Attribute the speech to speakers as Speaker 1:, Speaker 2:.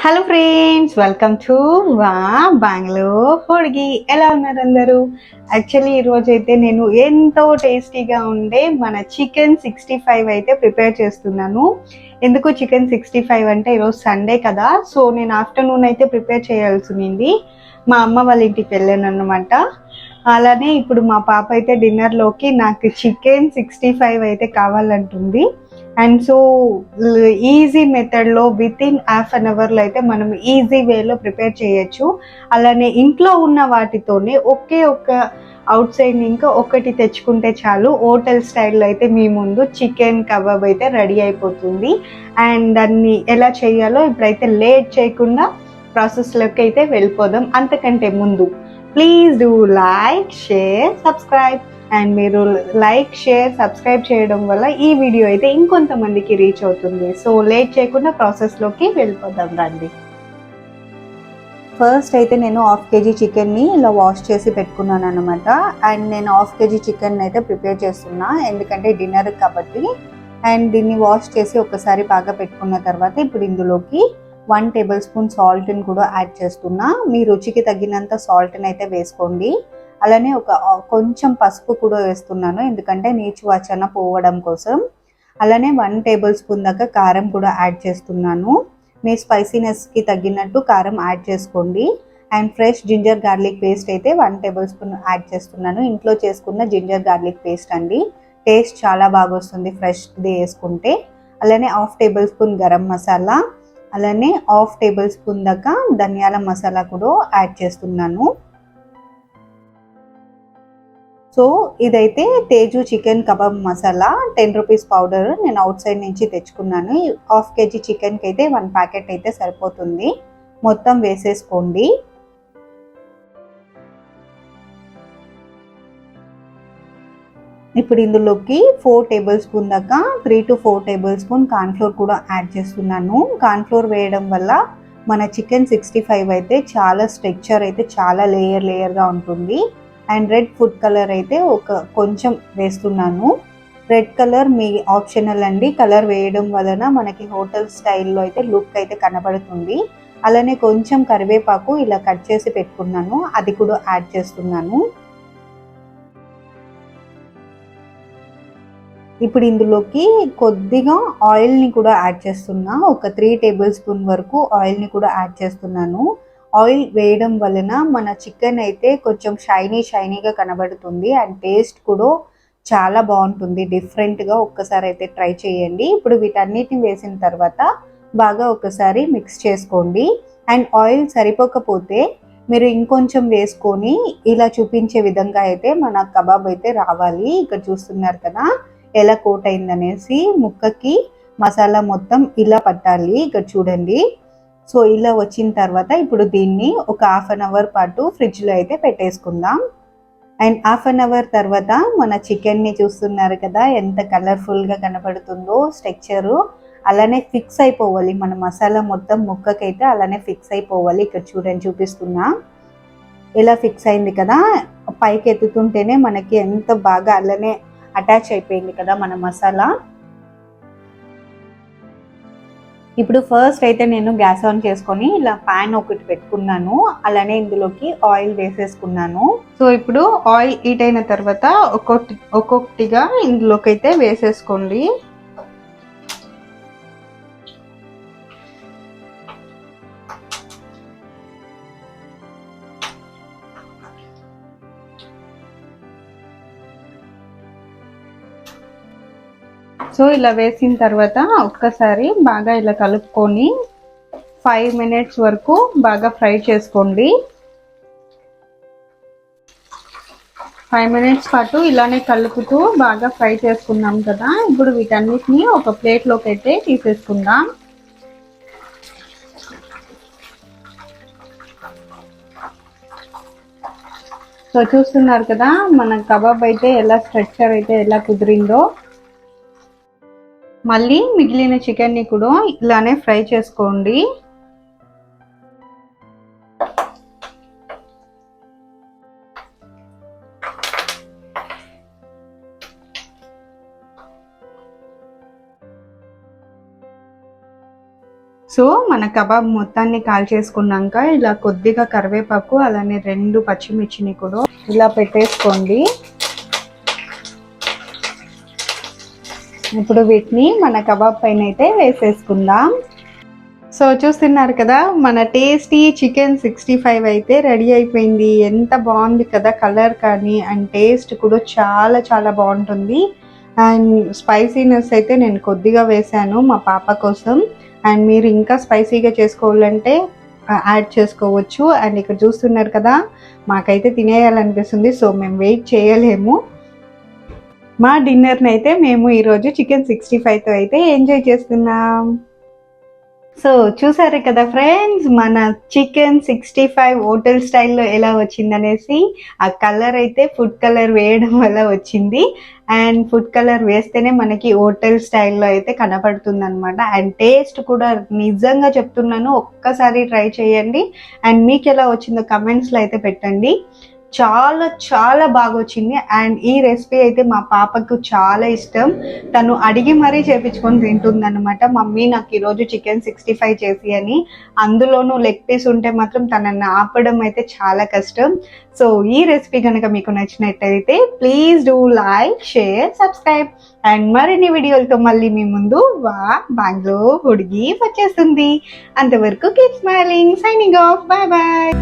Speaker 1: Hello friends, welcome to వా బెంగళూరు హుడుగి. ఎలా ఉన్నారు అందరూ? యాక్చువల్లీ ఈరోజు అయితే నేను ఎంతో టేస్టీగా ఉండే మన చికెన్ 65 అయితే ప్రిపేర్ చేస్తున్నాను. ఎందుకు చికెన్ 65 అంటే ఈరోజు సండే కదా, సో నేను ఆఫ్టర్నూన్ అయితే ప్రిపేర్ చేయాల్సి ఉంది. మా అమ్మ వాళ్ళ ఇంటికి వెళ్ళాను అనమాట. అలానే ఇప్పుడు మా పాప అయితే డిన్నర్లోకి నాకు చికెన్ 65 అయితే కావాలంటుంది. అండ్ సో ఈజీ మెథడ్లో విత్ ఇన్ హాఫ్ అన్ అవర్లో అయితే మనం ఈజీ వేలో ప్రిపేర్ చేయొచ్చు. అలానే ఇంట్లో ఉన్న వాటితోనే ఒకే ఒక్క అవుట్ సైడ్ ఇంకా ఒకటి తెచ్చుకుంటే చాలు, హోటల్ స్టైల్లో అయితే మీ ముందు చికెన్ కబాబ్ అయితే రెడీ అయిపోతుంది. అండ్ దాన్ని ఎలా చేయాలో ఇప్పుడైతే లేట్ చేయకుండా ప్రాసెస్లోకి అయితే వెళ్ళిపోదాం. అంతకంటే ముందు please do like, share, subscribe. And మీరు లైక్, షేర్, సబ్స్క్రైబ్ చేయడం వల్ల ఈ వీడియో అయితే ఇంకొంతమందికి రీచ్ అవుతుంది. సో లేట్ చేయకుండా ప్రాసెస్లోకి వెళ్ళిపోదాం రండి. ఫస్ట్ అయితే నేను హాఫ్ కేజీ చికెన్ని ఇలా వాష్ చేసి పెట్టుకున్నాను అనమాట. అండ్ నేను హాఫ్ కేజీ చికెన్ అయితే ప్రిపేర్ చేస్తున్నా, ఎందుకంటే డిన్నర్ కాబట్టి. అండ్ దీన్ని వాష్ చేసి ఒకసారి బాగా పెట్టుకున్న తర్వాత ఇప్పుడు ఇందులోకి 1 టేబుల్ స్పూన్ సాల్ట్ని కూడా యాడ్ చేస్తున్నా. మీ రుచికి తగినంత సాల్ట్ని అయితే వేసుకోండి. అలానే కొంచెం పసుపు కూడా వేస్తున్నాను, ఎందుకంటే నీచు వాసన పోవడం కోసం. అలానే 1 టేబుల్ స్పూన్ దాకా కారం కూడా యాడ్ చేస్తున్నాను. మీ స్పైసీనెస్కి తగ్గినట్టు కారం యాడ్ చేసుకోండి. And fresh ginger garlic paste అయితే 1 టేబుల్ స్పూన్ యాడ్ చేస్తున్నాను. ఇంట్లో చేసుకున్న జింజర్ గార్లిక్ పేస్ట్ అండి, టేస్ట్ చాలా బాగా వస్తుంది ఫ్రెష్ది వేసుకుంటే. అలానే half tablespoon garam masala, అలానే హాఫ్ టేబుల్ స్పూన్ దాకా ధనియాల మసాలా కూడా యాడ్ చేస్తున్నాను. సో ఇదైతే Teju chicken kebab masala 10 rupees powder నేను అవుట్ సైడ్ నుంచి తెచ్చుకున్నాను. హాఫ్ కేజీ చికెన్కి అయితే 1 ప్యాకెట్ అయితే సరిపోతుంది. మొత్తం వేసేసుకోండి. ఇప్పుడు ఇందులోకి 4 టేబుల్ స్పూన్ దాకా 3 to 4 టేబుల్ స్పూన్ కార్న్ఫ్లోర్ కూడా యాడ్ చేస్తున్నాను. కార్న్ఫ్లోర్ వేయడం వల్ల మన చికెన్ 65 అయితే చాలా స్ట్రక్చర్ అయితే చాలా లేయర్గా ఉంటుంది. అండ్ రెడ్ ఫుడ్ కలర్ అయితే కొంచెం వేస్తున్నాను. రెడ్ కలర్ మీ ఆప్షనల్ అండి, కలర్ వేయడం వలన మనకి హోటల్ స్టైల్లో అయితే లుక్ అయితే కనబడుతుంది. అలానే కొంచెం కరివేపాకు ఇలా కట్ చేసి పెట్టుకున్నాను, అది కూడా యాడ్ చేస్తున్నాను. ఇప్పుడు ఇందులోకి కొద్దిగా ఆయిల్ని కూడా యాడ్ చేస్తున్నా. ఒక 3 టేబుల్ స్పూన్ వరకు ఆయిల్ని కూడా యాడ్ చేస్తున్నాను. ఆయిల్ వేయడం వలన మన చికెన్ అయితే కొంచెం షైనీగా కనబడుతుంది. అండ్ టేస్ట్ కూడా చాలా బాగుంటుంది, డిఫరెంట్గా. ఒక్కసారి అయితే ట్రై చేయండి. ఇప్పుడు వీటన్నిటిని వేసిన తర్వాత బాగా ఒకసారి మిక్స్ చేసుకోండి. అండ్ ఆయిల్ సరిపోకపోతే మీరు ఇంకొంచెం వేసుకొని ఇలా చూపించే విధంగా అయితే మన కబాబ్ అయితే రావాలి. ఇక్కడ చూస్తున్నారు కదా ఎలా కోట్ అయిందనేసి, ముక్కకి మసాలా మొత్తం ఇలా పట్టాలి. ఇక్కడ చూడండి. సో ఇలా వచ్చిన తర్వాత ఇప్పుడు దీన్ని ఒక హాఫ్ అన్ అవర్ పాటు ఫ్రిడ్జ్లో అయితే పెట్టేసుకుందాం. అండ్ హాఫ్ అన్ అవర్ తర్వాత మన చికెన్ని చూస్తున్నారు కదా ఎంత కలర్ఫుల్గా కనబడుతుందో స్ట్రక్చరు. అలానే ఫిక్స్ అయిపోవాలి మన మసాలా మొత్తం ముక్కకైతే, అలానే ఫిక్స్ అయిపోవాలి. ఇక్కడ చూడండి, చూపిస్తున్నా. ఇలా ఫిక్స్ అయింది కదా, పైకి ఎత్తుతుంటేనే మనకి ఎంత బాగా అలానే అటాచ్ అయిపోయింది కదా మన మసాలా. ఇప్పుడు ఫస్ట్ అయితే నేను గ్యాస్ ఆన్ చేసుకొని ఇలా ప్యాన్ ఒకటి పెట్టుకున్నాను. అలానే ఇందులోకి ఆయిల్ వేసేసుకున్నాను. సో ఇప్పుడు ఆయిల్ హీట్ అయిన తర్వాత ఒక్కొక్కటిగా ఇందులోకి అయితే వేసేసుకోండి. సో ఇలా వేసిన తర్వాత ఒక్కసారి బాగా ఇలా కలుపుకొని 5 మినిట్స్ వరకు బాగా ఫ్రై చేసుకోండి. 5 మినిట్స్ పాటు ఇలానే కలుపుతూ బాగా ఫ్రై చేసుకున్నాం కదా. ఇప్పుడు వీటన్నిటిని ఒక ప్లేట్లోకి అయితే తీసేసుకుందాం. సో చూస్తున్నారు కదా మన కబాబ్ అయితే ఎలా స్ట్రక్చర్ అయితే ఎలా కుదిరిందో. మళ్ళీ మిగిలిన చికెన్ని కూడా ఇలానే ఫ్రై చేసుకోండి. సో మన కబాబ్ మొత్తాన్ని కాల్చేసుకున్నాక ఇలా కొద్దిగా కరివేపాకు అలానే 2 పచ్చిమిర్చిని కూడా ఇలా పెట్టేసుకోండి. ఇప్పుడు వీటిని మన కబాబ్ పైన అయితే వేసేసుకుందాం. సో చూస్తున్నారు కదా, మన టేస్టీ చికెన్ 65 అయితే రెడీ అయిపోయింది. ఎంత బాగుంది కదా, కలర్ కానీ అండ్ టేస్ట్ కూడా చాలా చాలా బాగుంటుంది. అండ్ స్పైసీనెస్ అయితే నేను కొద్దిగా వేసాను మా పాప కోసం. అండ్ మీరు ఇంకా స్పైసీగా చేసుకోవాలంటే యాడ్ చేసుకోవచ్చు. అండ్ ఇక్కడ చూస్తున్నారు కదా, మాకైతే తినేయాలనిపిస్తుంది. సో మేము వెయిట్ చేయలేము. మా డిన్నర్ని అయితే మేము ఈరోజు చికెన్ 65తో అయితే ఎంజాయ్ చేస్తున్నాం. సో చూసారు కదా ఫ్రెండ్స్, మన చికెన్ 65 హోటల్ స్టైల్లో ఎలా వచ్చిందనేసి. ఆ కలర్ అయితే ఫుడ్ కలర్ వేయడం వల్ల వచ్చింది. అండ్ ఫుడ్ కలర్ వేస్తేనే మనకి హోటల్ స్టైల్లో అయితే కనపడుతుంది అనమాట. అండ్ టేస్ట్ కూడా నిజంగా చెప్తున్నాను, ఒక్కసారి ట్రై చేయండి. అండ్ మీకు ఎలా వచ్చిందో కమెంట్స్లో అయితే పెట్టండి. చాలా చాలా బాగా వచ్చింది. అండ్ ఈ రెసిపీ అయితే మా పాపకు చాలా ఇష్టం. తను అడిగి మరీ చేపించుకొని తింటుంది అనమాట. మమ్మీ నాకు ఈరోజు చికెన్ 65 చేసి అని. అందులోనూ లెగ్ పీస్ ఉంటే మాత్రం తనని ఆపడం అయితే చాలా కష్టం. సో ఈ రెసిపీ కనుక మీకు నచ్చినట్టయితే please do like, share, subscribe. And మరిన్ని వీడియోలతో మళ్ళీ మీ ముందు బెంగళూరు హుడుగి వచ్చేస్తుంది. అంతవరకు keep smiling, signing off, bye bye.